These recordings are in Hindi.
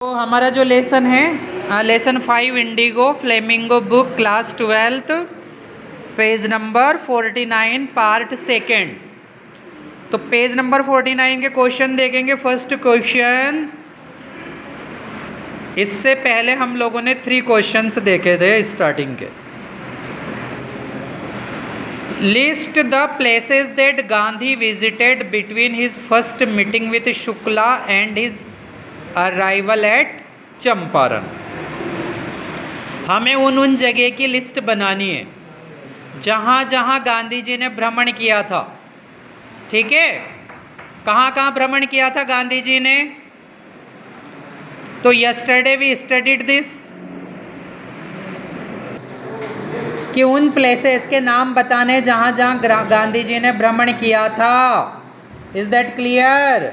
तो हमारा जो लेसन है lesson 5 Indigo flamingo book class 12th page number 49 part second. तो पेज नंबर 49 के क्वेश्चन देखेंगे। फर्स्ट क्वेश्चन, इससे पहले हम लोगों ने 3 क्वेश्चंस देखे थे स्टार्टिंग के। List the places that Gandhi visited between his first meeting with Shukla and his arrival at Champaran. हमें उन जगह की लिस्ट बनानी है जहाँ जहाँ गांधी जी ने भ्रमण किया था। ठीक है, कहाँ कहाँ भ्रमण किया था गांधी जी ने? तो यस्टरडे वी स्टडीड दिस कि उन प्लेसेस के नाम बताने जहाँ जहाँ गांधी जी ने भ्रमण किया था। Is that clear?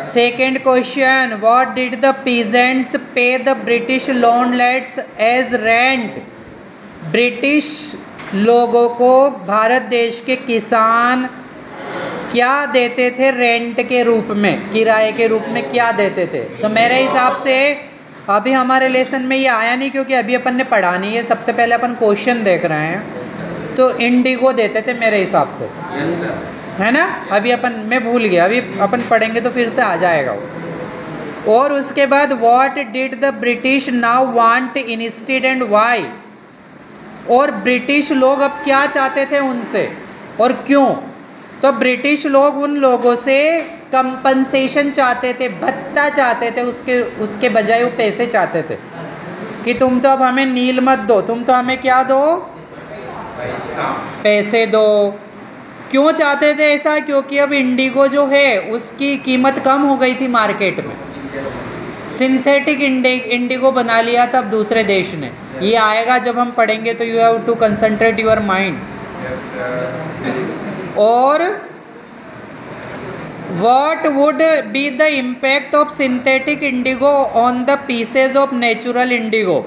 Second question, what did the peasants pay the British landlords as rent? British लोगों को भारत देश के किसान क्या देते थे रेंट के रूप में, किराए के रूप में क्या देते थे? तो मेरे हिसाब से अभी हमारे लेसन में ये आया नहीं, क्योंकि अभी अपन ने पढ़ा नहीं है। सबसे पहले अपन क्वेश्चन देख रहे हैं। तो इंडिगो देते थे मेरे हिसाब से, है ना? अभी मैं भूल गया, अभी अपन पढ़ेंगे तो फिर से आ जाएगा वो। और उसके बाद what did the British now want instead and why? और ब्रिटिश लोग अब क्या चाहते थे उनसे और क्यों? तो ब्रिटिश लोग उन लोगों से कंपनसेशन चाहते थे, भत्ता चाहते थे, उसके बजाय वो पैसे चाहते थे कि तुम तो अब हमें नील मत दो, तुम तो हमें क्या दो? पैसे दो। क्यों चाहते थे ऐसा? क्योंकि अब इंडिगो जो है उसकी कीमत कम हो गई थी मार्केट में। सिंथेटिक इंडिगो बना लिया था अब दूसरे देश ने। ये आएगा जब हम पढ़ेंगे, तो you have to concentrate your mind. और what would be the impact of synthetic indigo on the prices of natural indigo?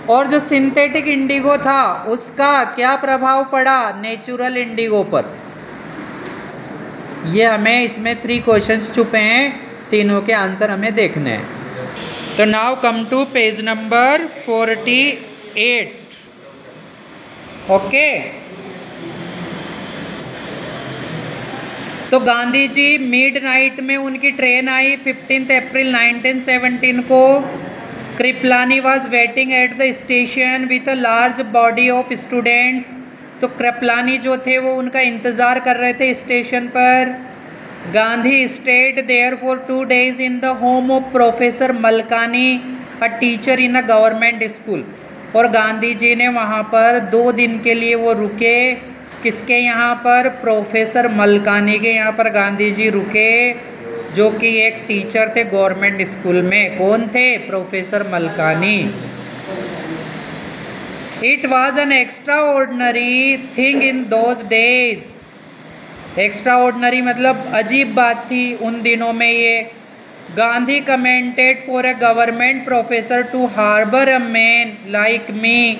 और जो सिंथेटिक इंडिगो था उसका क्या प्रभाव पड़ा नेचुरल इंडिगो पर? ये हमें इसमें 3 क्वेश्चंस छुपे हैं, तीनों के आंसर हमें देखने हैं। तो now come to page number 48। Okay, तो गांधी जी मिडनाइट में उनकी ट्रेन आई 15 अप्रैल 1917 को। Kripalani was waiting at the station with a large body of students. तो कृपलानी जो थे वो उनका इंतज़ार कर रहे थे स्टेशन पर। Gandhi stayed there for 2 days in the home of professor Malkani, a teacher in a government school. और गांधी जी ने वहाँ पर 2 दिन के लिए वो रुके। किसके यहाँ पर? प्रोफेसर मलकानी के यहाँ पर गांधी जी रुके, जो कि एक टीचर थे गवर्नमेंट स्कूल में। कौन थे? Professor Malkani. It was an extraordinary thing in those days. Extraordinary मतलब अजीब बात थी उन दिनों में ये। Gandhi commented for a government professor to harbour a man like me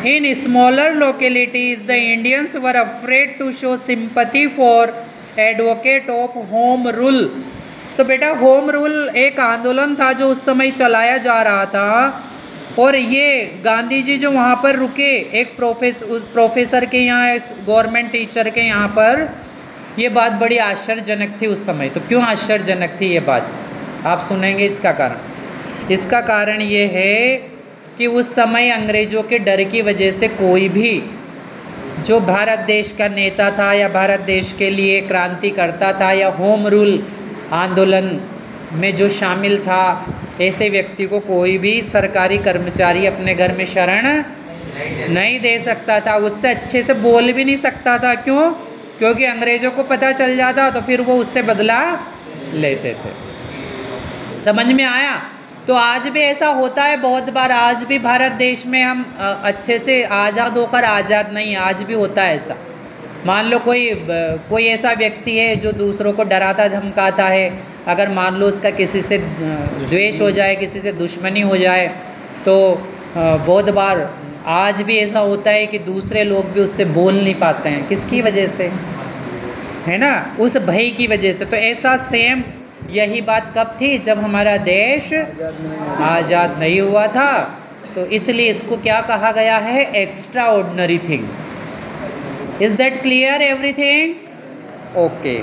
in smaller localities. The Indians were afraid to show sympathy for advocate of home rule. तो बेटा, होम रूल एक आंदोलन था जो उस समय चलाया जा रहा था। और ये गांधी जी जो वहाँ पर रुके एक प्रोफेसर के यहाँ, इस गवर्नमेंट टीचर के यहाँ पर, ये बात बड़ी आश्चर्यजनक थी उस समय। तो क्यों आश्चर्यजनक थी ये बात? आप सुनेंगे इसका कारण। इसका कारण ये है कि उस समय अंग्रेज़ों के डर की वजह से कोई भी जो भारत देश का नेता था या भारत देश के लिए क्रांति करता था या होम रूल आंदोलन में जो शामिल था, ऐसे व्यक्ति को कोई भी सरकारी कर्मचारी अपने घर में शरण नहीं दे सकता था। उससे अच्छे से बोल भी नहीं सकता था। क्यों? क्योंकि अंग्रेज़ों को पता चल जाता तो फिर वो उससे बदला लेते थे। समझ में आया? तो आज भी ऐसा होता है बहुत बार। आज भी भारत देश में हम अच्छे से आज़ाद होकर आज़ाद नहीं, आज भी होता है ऐसा। मान लो कोई ऐसा व्यक्ति है जो दूसरों को डराता धमकाता है। अगर मान लो उसका किसी से द्वेष हो जाए, किसी से दुश्मनी हो जाए, तो बहुत बार आज भी ऐसा होता है कि दूसरे लोग भी उससे बोल नहीं पाते हैं। किसकी वजह से? है ना? उस भय की वजह से। तो ऐसा सेम यही बात कब थी? जब हमारा देश आज़ाद नहीं हुआ था। तो इसलिए इसको क्या कहा गया है? Extra ordinary thing. Is that clear everything? Okay.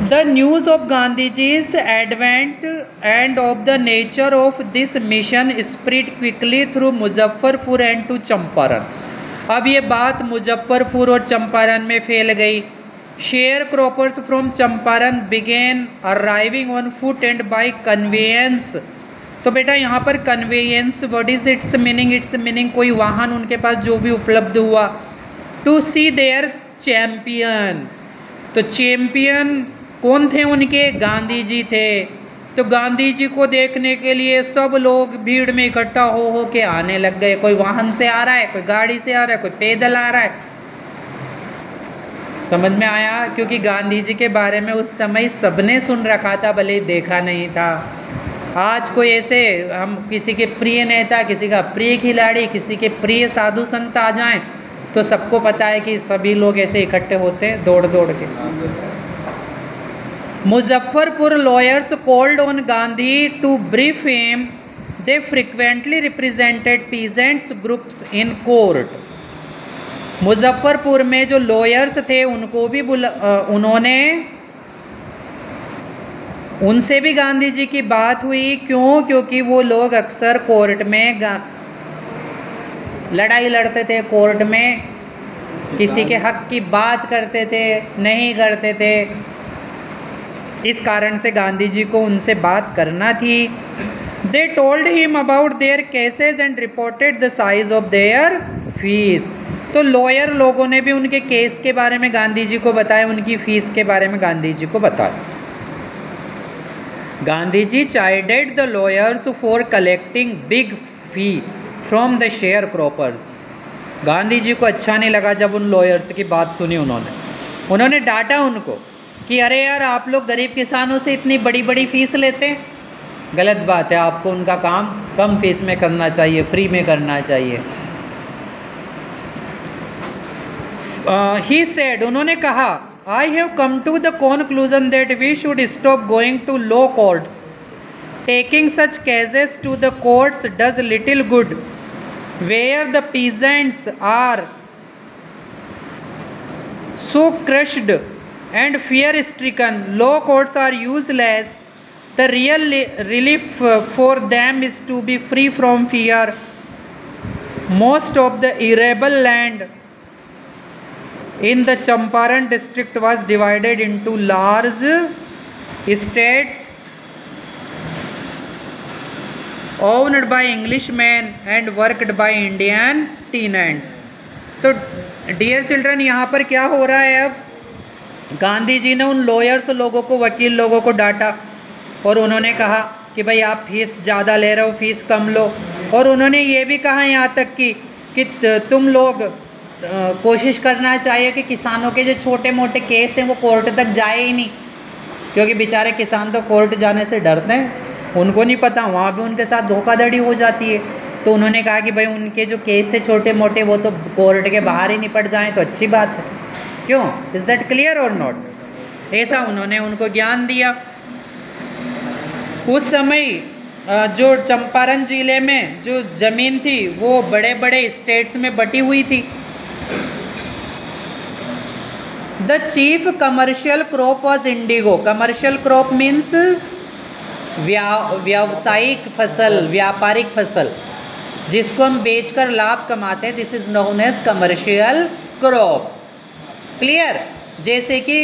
The news of गांधीजी's advent and of the nature of this mission spread quickly through Muzaffarpur and to Champaran. अब ये बात मुजफ्फरपुर और चंपारण में फैल गई। Sharecroppers from Champaran began arriving on foot and by conveyance. तो बेटा यहाँ पर conveyance what is its meaning? Its meaning कोई वाहन उनके पास जो भी उपलब्ध हुआ। To see their champion. तो चैम्पियन कौन थे उनके? गांधी जी थे। तो गांधी जी को देखने के लिए सब लोग भीड़ में इकट्ठा हो के आने लग गए। कोई वाहन से आ रहा है, कोई गाड़ी से आ रहा है, कोई पैदल आ रहा है। समझ में आया? क्योंकि गांधी जी के बारे में उस समय सबने सुन रखा था, भले देखा नहीं था। आज कोई ऐसे हम किसी के प्रिय नेता, किसी का प्रिय खिलाड़ी, किसी के प्रिय साधु संत आ जाएं तो सबको पता है कि सभी लोग ऐसे इकट्ठे होते हैं दौड़ दौड़ के। Muzaffarpur lawyers called on Gandhi to brief him. They frequently represented peasants groups in court. Muzaffarpur में जो लॉयर्स थे उनको भी उन्होंने उनसे भी गांधी जी की बात हुई। क्यों? क्योंकि वो लोग अक्सर कोर्ट में लड़ाई लड़ते थे, कोर्ट में किसी के हक की बात करते थे, नहीं करते थे। इस कारण से गांधी जी को उनसे बात करना थी। They told him about their cases and reported the size of their fees. तो लॉयर लोगों ने भी उनके केस के बारे में गांधी जी को बताया, उनकी फीस के बारे में गांधी जी को बताया। Gandhi ji chided the lawyers for collecting big fee from the share croppers. Gandhi ji को अच्छा नहीं लगा जब उन लॉयर्स की बात सुनी। उन्होंने डांटा उनको कि अरे यार, आप लोग गरीब किसानों से इतनी बड़ी बड़ी फीस लेते हैं, गलत बात है। आपको उनका काम कम फीस में करना चाहिए, फ्री में करना चाहिए। ही सेड, उन्होंने कहा, I have come to the conclusion that we should stop going to law courts. Taking such cases to the courts does little good where the peasants are so crushed and fear stricken. Law courts are useless. The real relief for them is to be free from fear. Most of the arable land in the Champaran district was divided into large estates owned by Englishmen and worked by Indian tenants. तो डियर चिल्ड्रन, यहाँ पर क्या हो रहा है? अब गांधी जी ने उन लॉयर्स लोगों को, वकील लोगों को डांटा और उन्होंने कहा कि भाई आप फीस ज़्यादा ले रहे हो, फीस कम लो। और उन्होंने ये भी कहा यहाँ तक कि तुम लोग कोशिश करना चाहिए कि किसानों के जो छोटे मोटे केस हैं वो कोर्ट तक जाए ही नहीं, क्योंकि बेचारे किसान तो कोर्ट जाने से डरते हैं। उनको नहीं पता वहाँ भी उनके साथ धोखाधड़ी हो जाती है। तो उन्होंने कहा कि भाई उनके जो केस है छोटे मोटे वो तो कोर्ट के बाहर ही निपट जाएँ तो अच्छी बात है। क्यों? इज दैट क्लियर और नॉट? ऐसा उन्होंने उनको ज्ञान दिया। उस समय जो चंपारण जिले में जो ज़मीन थी वो बड़े बड़े स्टेट्स में बटी हुई थी। The chief commercial crop was Indigo. Commercial crop means व्यावसायिक फसल, व्यापारिक फसल, जिसको हम बेचकर लाभ कमाते हैं। This is known as commercial crop. Clear? जैसे कि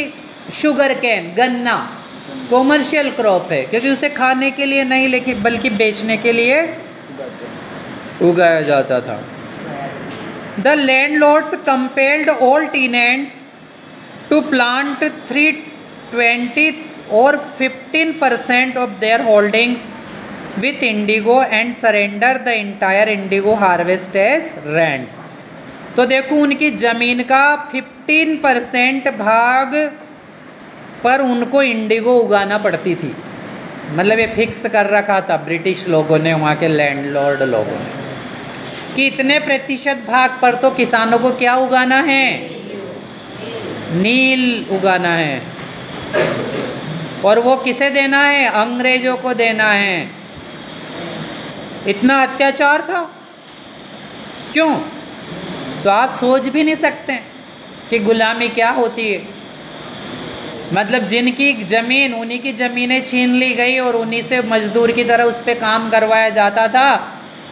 शुगर कैन, गन्ना कॉमर्शियल क्रॉप है क्योंकि उसे खाने के लिए नहीं लेकिन बल्कि बेचने के लिए उगाया जाता था। The landlords compelled all tenants to plant 3/20 और 15% of their holdings with indigo and surrender the entire indigo harvest as rent. तो देखो उनकी ज़मीन का 15% भाग पर उनको इंडिगो उगाना पड़ती थी। मतलब ये फिक्स कर रखा था ब्रिटिश लोगों ने, वहाँ के लैंडलॉर्ड लोगों ने, कि इतने प्रतिशत भाग पर तो किसानों को क्या उगाना है? नील उगाना है। और वो किसे देना है? अंग्रेजों को देना है। इतना अत्याचार था। क्यों? तो आप सोच भी नहीं सकते कि गुलामी क्या होती है। मतलब जिनकी ज़मीन, उन्हीं की ज़मीनें छीन ली गई और उन्हीं से मजदूर की तरह उस पर काम करवाया जाता था,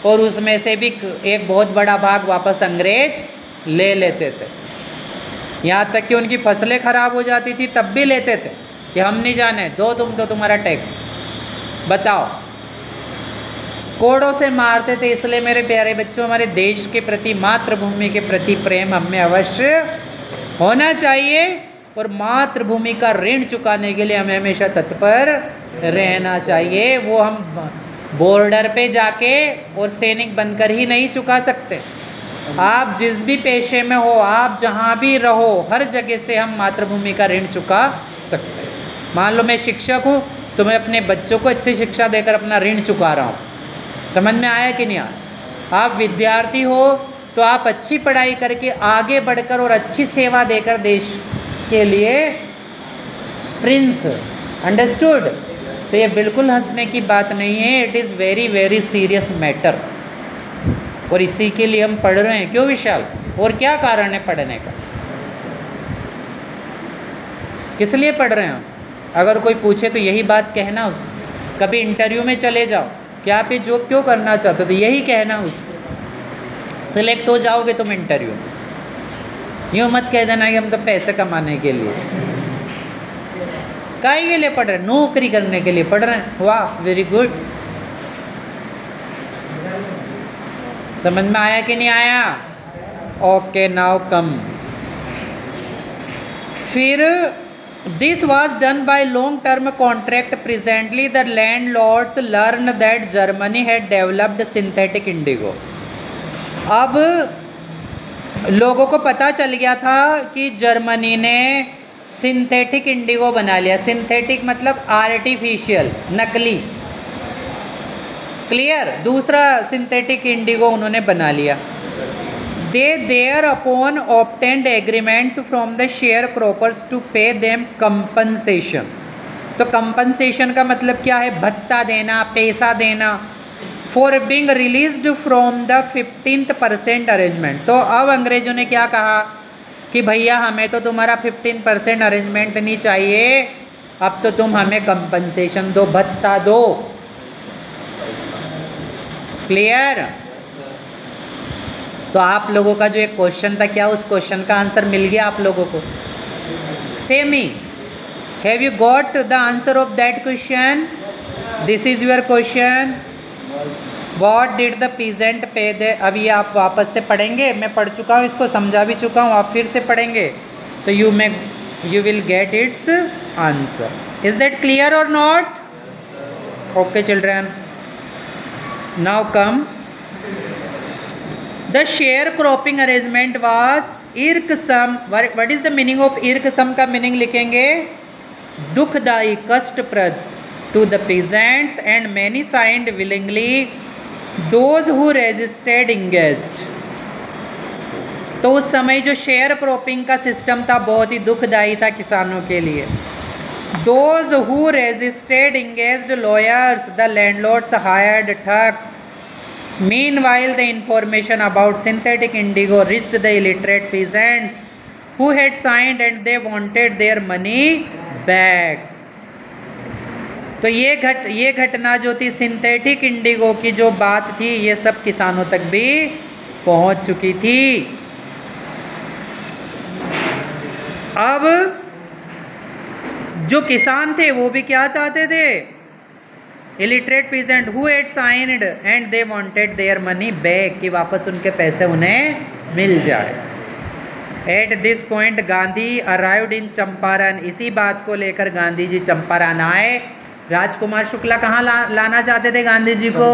और उसमें से भी एक बहुत बड़ा भाग वापस अंग्रेज ले लेते थे। यहाँ तक कि उनकी फसलें खराब हो जाती थी तब भी लेते थे कि हम नहीं जाने, दो तुम तो तुम्हारा टैक्स। बताओ, कोड़ों से मारते थे। इसलिए मेरे प्यारे बच्चों, हमारे देश के प्रति, मातृभूमि के प्रति प्रेम हमें अवश्य होना चाहिए, और मातृभूमि का ऋण चुकाने के लिए हमें हमेशा तत्पर रहना चाहिए। वो हम बॉर्डर पे जाके और सैनिक बनकर ही नहीं चुका सकते। आप जिस भी पेशे में हो, आप जहाँ भी रहो, हर जगह से हम मातृभूमि का ऋण चुका सकते हैं। मान लो मैं शिक्षक हूँ, तो मैं अपने बच्चों को अच्छी शिक्षा देकर अपना ऋण चुका रहा हूँ। समझ में आया कि नहीं आया? आप विद्यार्थी हो तो आप अच्छी पढ़ाई करके आगे बढ़कर और अच्छी सेवा देकर देश के लिए प्रिंस। अंडरस्टूड? तो ये बिल्कुल हंसने की बात नहीं है, it is very very serious matter. और इसी के लिए हम पढ़ रहे हैं। क्यों विशाल? और क्या कारण है पढ़ने का? किस लिए पढ़ रहे हैं? अगर कोई पूछे तो यही बात कहना उस। कभी इंटरव्यू में चले जाओ, क्या आप ये जॉब क्यों करना चाहते हो, तो यही कहना उसको। सिलेक्ट हो जाओगे तुम इंटरव्यू में, यूँ मत कह देना कि हम तो पैसे कमाने के लिए। काहे के लिए पढ़ रहे हैं? नौकरी करने के लिए पढ़ रहे हैं। वाह, वेरी गुड। समझ में आया कि नहीं आया? Okay, now come. फिर this was done by long term contract. Presently the landlords learn that Germany had developed synthetic indigo. अब लोगों को पता चल गया था कि जर्मनी ने सिंथेटिक इंडिगो बना लिया। सिंथेटिक मतलब आर्टिफिशियल, नकली। क्लियर? दूसरा सिंथेटिक इंडिगो उन्होंने बना लिया। They thereupon obtained agreements from the share croppers to pay them compensation. तो कंपनसेशन का मतलब क्या है? भत्ता देना, पैसा देना। For being released from the 15% arrangement. तो अब अंग्रेजों ने क्या कहा कि भैया हमें तो तुम्हारा 15% अरेंजमेंट नहीं चाहिए, अब तो तुम हमें कंपनसेशन दो, भत्ता दो। क्लियर? तो आप लोगों का जो एक क्वेश्चन था, क्या उस क्वेश्चन का आंसर मिल गया आप लोगों को? Semi, have you got the answer of that question? This is your question. What did the peasant पे दे? अभी आप वापस से पढ़ेंगे, मैं पढ़ चुका हूँ, इसको समझा भी चुका हूँ, आप फिर से पढ़ेंगे तो you will get its answer. Is that clear और not? Okay children, now come. The share cropping arrangement was irksome. What is the meaning of irksome? का मीनिंग लिखेंगे दुखदाई, कष्टप्रद to the peasants, and many signed willingly, those who resisted engaged। तो उस समय जो शेयर क्रॉपिंग का सिस्टम था बहुत ही दुखदाई था किसानों के लिए। Those who resisted engaged lawyers, the landlords hired thugs। Meanwhile, the information about synthetic indigo reached the illiterate peasants who had signed and they wanted their money back। तो ये घटना जो थी सिंथेटिक इंडिगो की जो बात थी, ये सब किसानों तक भी पहुंच चुकी थी। अब जो किसान थे वो भी क्या चाहते थे? Illiterate peasant who had signed and they wanted their money back, कि वापस उनके पैसे उन्हें मिल जाए। At this point Gandhi arrived in Champaran. इसी बात को लेकर गांधी जी चंपारण आए। राजकुमार शुक्ला कहाँ लाना चाहते थे गांधी जी को?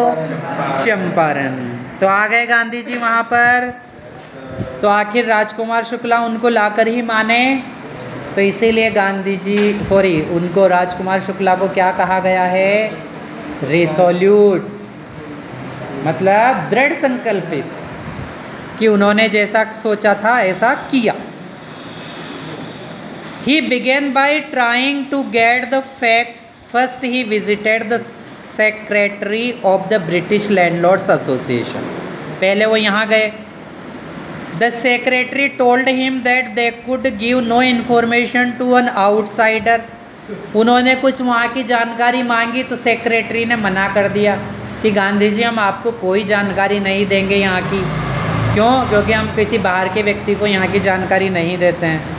चंपारण। तो आ गए गांधी जी वहाँ पर। तो आखिर राजकुमार शुक्ला उनको लाकर ही माने। तो इसीलिए गांधी जी, उनको राजकुमार शुक्ला को क्या कहा गया है? रेसोल्यूट, मतलब दृढ़ संकल्पित, कि उन्होंने जैसा सोचा था ऐसा किया। He began by trying to get the facts. First he visited the secretary of the British Landlords Association. पहले वो यहाँ गए. The secretary told him that they could give no information to an outsider. उन्होंने कुछ वहाँ की जानकारी मांगी तो सेक्रेटरी ने मना कर दिया कि गांधी जी हम आपको कोई जानकारी नहीं देंगे यहाँ की. क्यों? क्योंकि हम किसी बाहर के व्यक्ति को यहाँ की जानकारी नहीं देते हैं.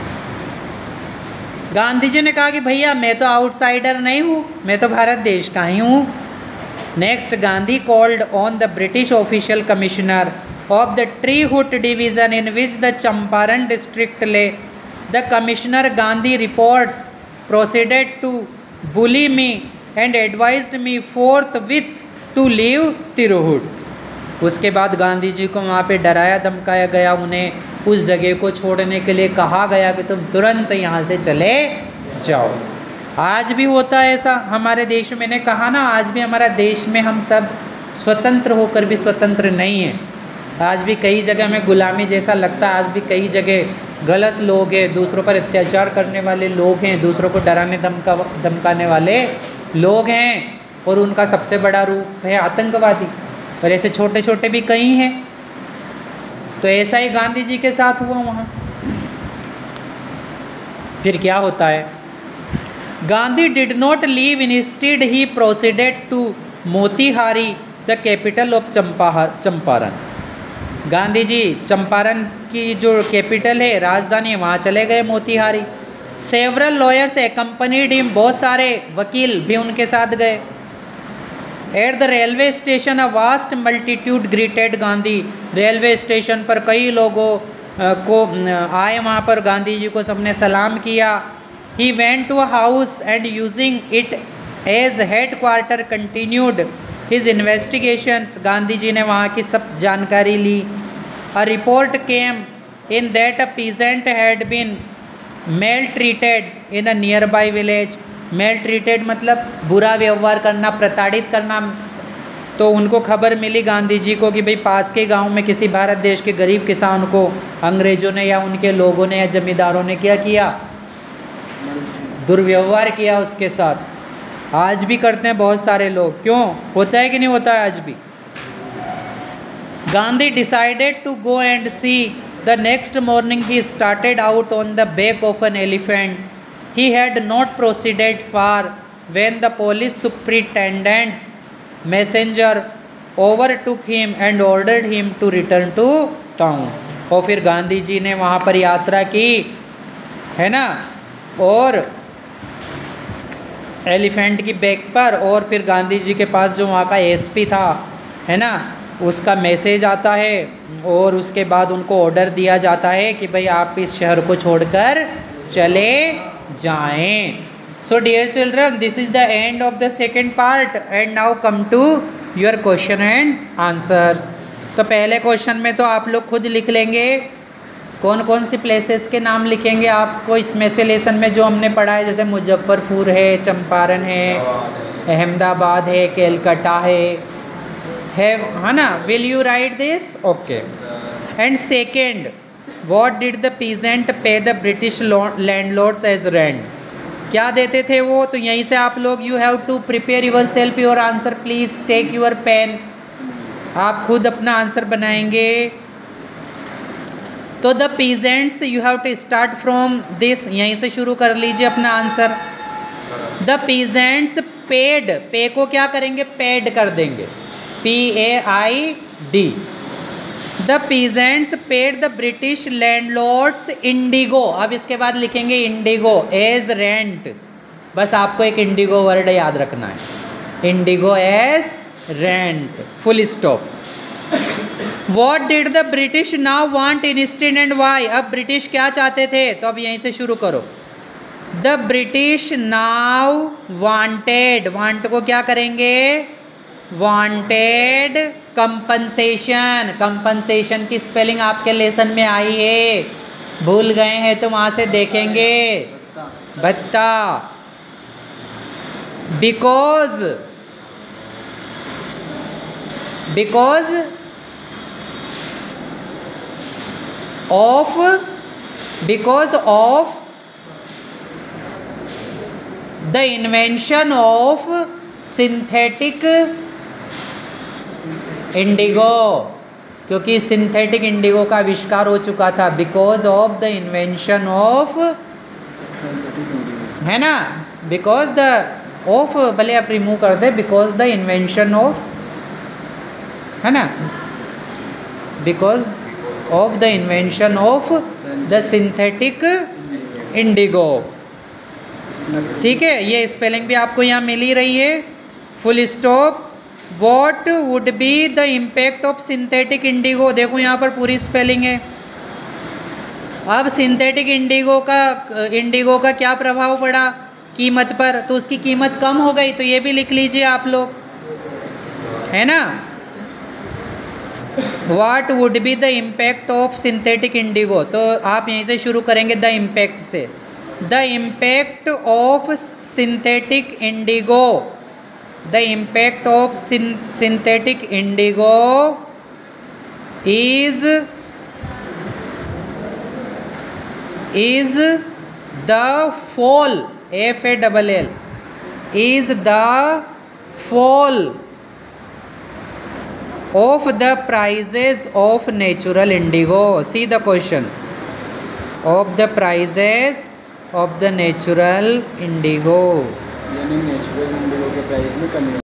गांधी जी ने कहा कि भैया मैं तो आउटसाइडर नहीं हूँ, मैं तो भारत देश का ही हूँ. Next, Gandhi called on the British official commissioner of the Tirhut division in which the Champaran district lay. The commissioner Gandhi reports proceeded to bully me and advised me forthwith to leave Tirhut. उसके बाद गांधी जी को वहाँ पे डराया धमकाया गया, उन्हें उस जगह को छोड़ने के लिए कहा गया कि तुम तुरंत यहाँ से चले जाओ. आज भी होता है ऐसा हमारे देश में. मैंने कहा ना, आज भी हमारा देश में हम सब स्वतंत्र होकर भी स्वतंत्र नहीं हैं. आज भी कई जगह हमें गुलामी जैसा लगता है. आज भी कई जगह गलत लोग हैं, दूसरों पर अत्याचार करने वाले लोग हैं, दूसरों को डराने धमकाने वाले लोग हैं, और उनका सबसे बड़ा रूप है आतंकवादी. और ऐसे छोटे छोटे भी कई हैं. तो ऐसा ही गांधी जी के साथ हुआ वहाँ. फिर क्या होता है? Gandhi did not leave, instead he proceeded to Motihari the capital of Champaran. Gandhi ji Champaran की जो कैपिटल है, राजधानी है, वहाँ चले गए Motihari. Several lawyers accompanied him, बहुत सारे वकील भी उनके साथ गए. At the railway station a vast multitude greeted Gandhi. Railway station पर कई लोगों को आए, वहाँ पर गांधी जी को सबने सलाम किया. He went to a house and using it as head quarter continued his investigations. Gandhi ji ने वहाँ की सब जानकारी ली. A report came in that a peasant had been maltreated in a nearby village. Maltreated मतलब बुरा व्यवहार करना, प्रताड़ित करना. तो उनको खबर मिली गांधी जी को कि भाई पास के गांव में किसी भारत देश के गरीब किसान को अंग्रेज़ों ने या उनके लोगों ने या जमींदारों ने क्या किया? दुर्व्यवहार किया उसके साथ. आज भी करते हैं बहुत सारे लोग. क्यों? होता है कि नहीं होता है आज भी. Gandhi decided to go and see. The next morning he started out on the back of an elephant. He had not proceeded far when the police superintendent's messenger overtook him and ordered him to return to town. और फिर गांधी जी ने वहाँ पर यात्रा की, है ना, और एलिफेंट की बैक पर, और फिर गांधी जी के पास जो वहाँ का एसपी था, है ना, उसका मैसेज आता है और उसके बाद उनको ऑर्डर दिया जाता है कि भाई आप इस शहर को छोड़कर चले जाएं. So dear children, this is the end of the second part and now come to your question and answers. तो पहले क्वेश्चन में तो आप लोग खुद लिख लेंगे. कौन कौन सी प्लेसेस के नाम लिखेंगे आपको इसमें से लेसन में जो हमने पढ़ा है, जैसे मुजफ्फरपुर है, चंपारण है, अहमदाबाद है, केलकटा है ना. Will you right this? Okay. And second, What did the peasant pay the British landlords as rent? क्या देते थे वो? तो यहीं से आप लोग you have to prepare yourself your answer. Please take your pen. आप खुद अपना आंसर बनाएंगे. तो the peasants you have to start from this. यहीं से शुरू कर लीजिए अपना आंसर. The peasants paid. पे को क्या करेंगे? पेड कर देंगे. PAID. The peasants paid the British landlords indigo. अब इसके बाद लिखेंगे indigo as rent. बस आपको एक indigo वर्ड याद रखना है. Indigo as rent. Full stop. What did the British now want instead and why? अब ब्रिटिश क्या चाहते थे? तो अब यहीं से शुरू करो. The British now wanted. Want को क्या करेंगे? Wanted compensation. कंपनसेशन की स्पेलिंग आपके लेसन में आई है, भूल गए हैं तो वहाँ से देखेंगे. भत्ता. Because of the invention of synthetic Indigo, क्योंकि सिंथेटिक इंडिगो का आविष्कार हो चुका था। Because of the invention of, है ना, बिकॉज द ऑफ, भले आप रिमूव कर दे, बिकॉज द इन्वेंशन ऑफ, है ना, because of the invention of the synthetic Indigo. ठीक है, ये स्पेलिंग भी आपको यहाँ मिल ही रही है। Full stop. What would be the impact of synthetic Indigo, देखो यहाँ पर पूरी स्पेलिंग है। अब सिंथेटिक इंडिगो का क्या प्रभाव पड़ा कीमत पर, तो उसकी कीमत कम हो गई, तो ये भी लिख लीजिए आप लोग, है ना। What would be the impact of synthetic Indigo, तो आप यहीं से शुरू करेंगे द इम्पैक्ट से। The impact of synthetic Indigo, the impact of synthetic Indigo is the fall, FALL, is the fall of the prices of natural indigo. See the question, of the prices of the natural indigo, यानी नेचुरल इंडिगो के प्राइस में कमी।